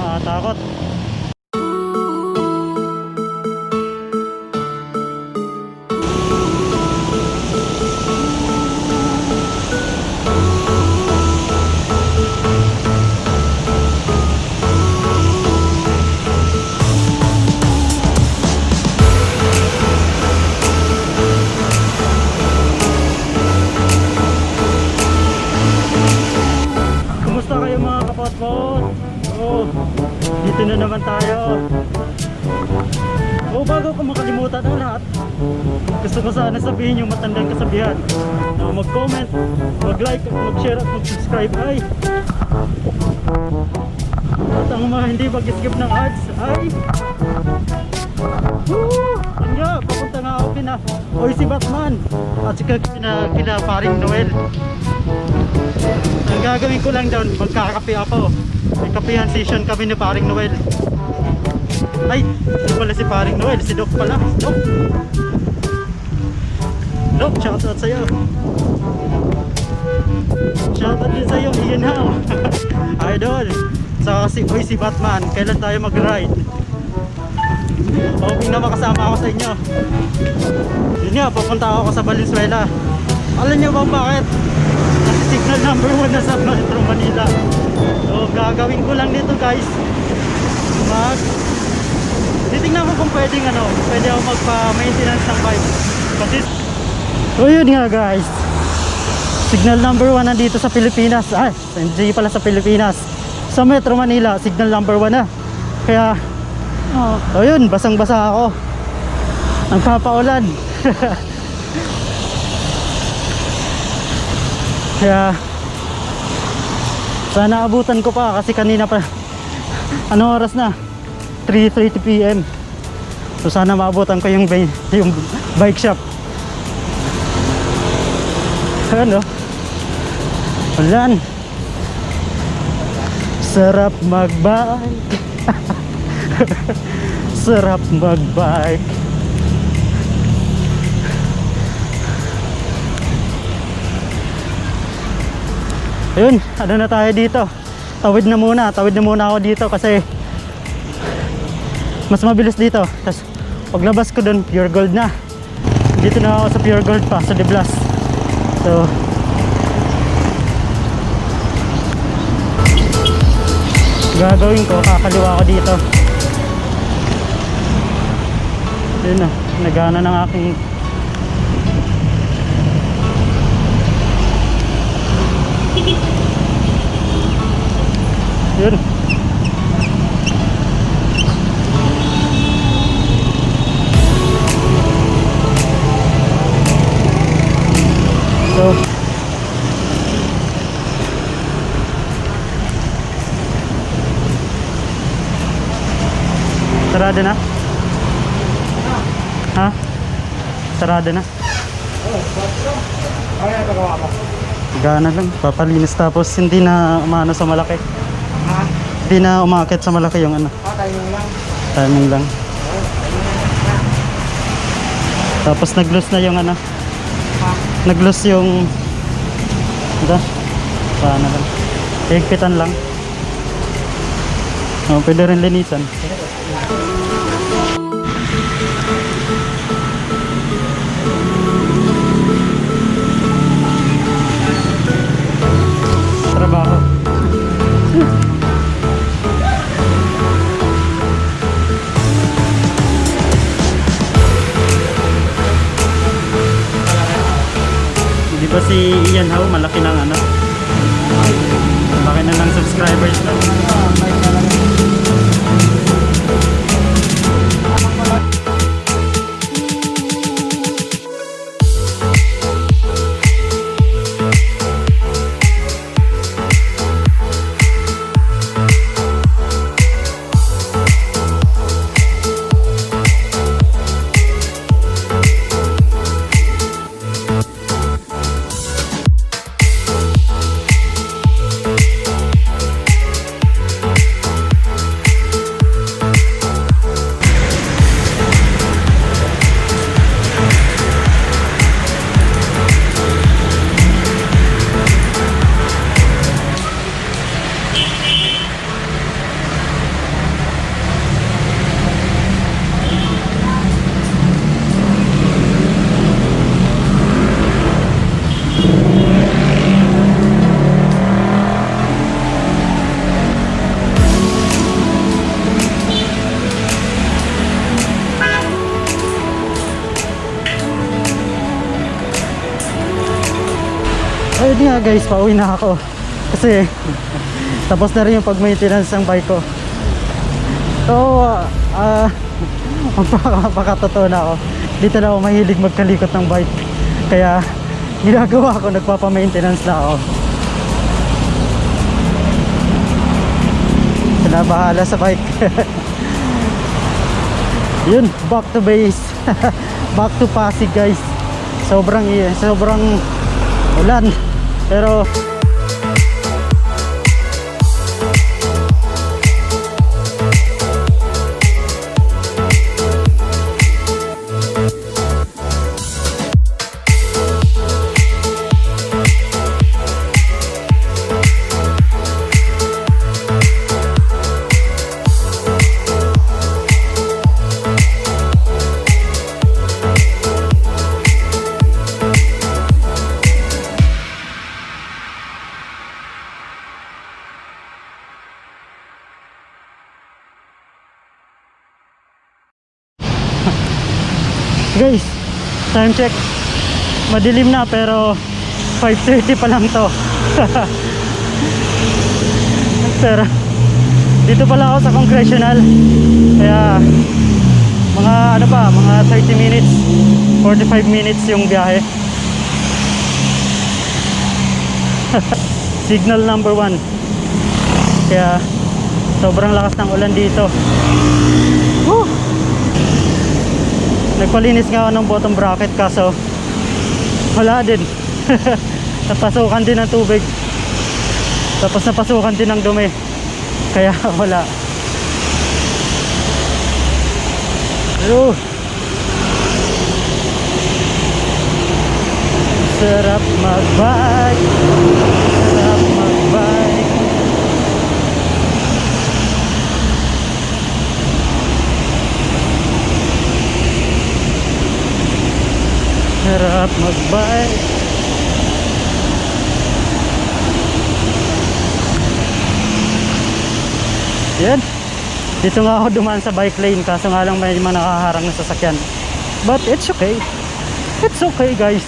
Takot. Kumusta kayo mga kapot-pot? Oh, dito na naman tayo. Oh, bago ko makalimutan ang lahat, gusto ko sana sabihin yung matandang kasabihan na mag-comment, mag-like, mag-share at mag-subscribe ay at ang mga hindi mag-skip ng ads ay nga, papunta nga ako kina si Batman at saka kina paring Noel. Ang gagawin ko lang doon, magkakape ako. May kapehan session kami ni paring Noel. Ay, hindi pala si paring Noel, si Doc pala. Doc, Doc, shoutout sa'yo. Shoutout din sa'yo, Ian How. Idol. Saka si Batman, kailan tayo mag-ride? Hoping na makasama ako sa inyo. Yun nga, pupunta ako sa Valenzuela. Alam niyo ba bakit? Kasi signal number 1 na sa Metro Manila. So gagawin ko lang dito guys, titignan ko kung pwedeng pwede ako magpa-maintenance ng bike. Kasi so yun nga guys, signal number 1 nandito sa Pilipinas. Hindi pala sa Pilipinas, sa Metro Manila, signal number 1 na. Kaya yun, basang basa ako. Nagpapaulan. Kaya sana abutan ko pa kasi kanina pa anong oras na? 3:30 PM. So sana maabutan ko yung bike shop. Ano? Ulan. Sarap magbike. Sarap magbike. Ayun, ano na tayo dito. Tawid na muna ako dito kasi mas mabilis dito. Tapos paglabas ko dun, pure gold na. Dito na ako sa pure gold pa, sa De Blas. So gagawin ko, kakaliwa ko dito. Ayun na, nagana ng aking yun. So sarado na? Ha? Sarado na? Gana lang, papalinis tapos hindi na umano sa malaki. Hindi na umakit sa malaki yung timing lang. Timing lang. Tapos nag-loose na yung nag-loose yung paano lang. Higpitan lang. Pwede rin linisan. Trabaho. Di ba si Ian How malaki ng malaki na ng subscribers na. nga guys, pauwi na ako. Kasi tapos na rin yung pag-maintenance ng bike ko. So, magpakatotoo na ako. Dito na ako mahilig magkalikot ng bike. Kaya ginagawa ko, nagpapa-maintenance na ako. Sila bahala sa bike. Yun, back to base. Back to Pasig guys. Sobrang ulan. Pero guys, time check. Madilim na pero 5:30 pa lang to. Pero dito pala ako sa Congressional. Kaya mga 30 minutes, 45 minutes yung biyahe. Signal number 1. Kaya sobrang lakas ng ulan dito. Woo! Nagpalinis nga ako ng bottom bracket kaso wala din. Napasukan din ng tubig. Tapos napasukan din ng dumi. Kaya wala. Pero sarap mag-bike. Sarap mag-bike. Sarap mag-bike. Yan. Dito nga ako dumaan sa bike lane kaso nga lang may mga nakaharang na sasakyan. But it's okay. It's okay guys.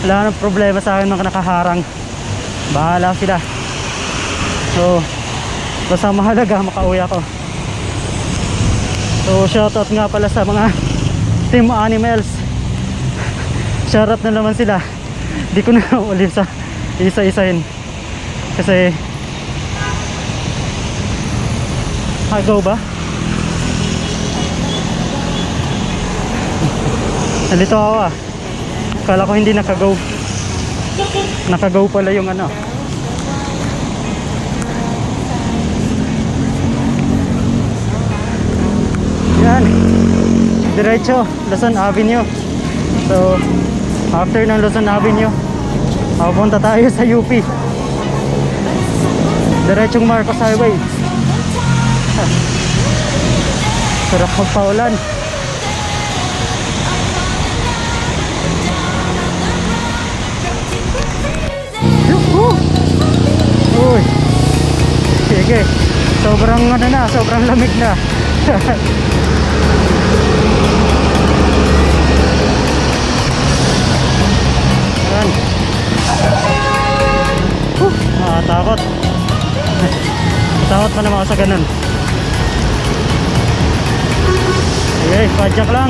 Wala nang problema sa akin mga nakaharang. Bahala sila. So basta mahalaga makauwi ako. So shoutout nga pala sa mga Team Animals. Shoutout na naman sila. Di ko na ulit sa isa-isahin kasi go ba? Nalito ako ah. Kala ko hindi naka-go. Naka-go pala yung ano. Yan. Diretso, Luzon Avenue. So, after ng Luzon Avenue, papunta tayo sa UP. Diretsong Marcos Highway. Sarap magpaulan. Yuhu! Uy. Sige. Sobrang sobrang lamig na. Yan. Nakatakot. Takot pa naman ako sa ganun. Okay, padjak lang.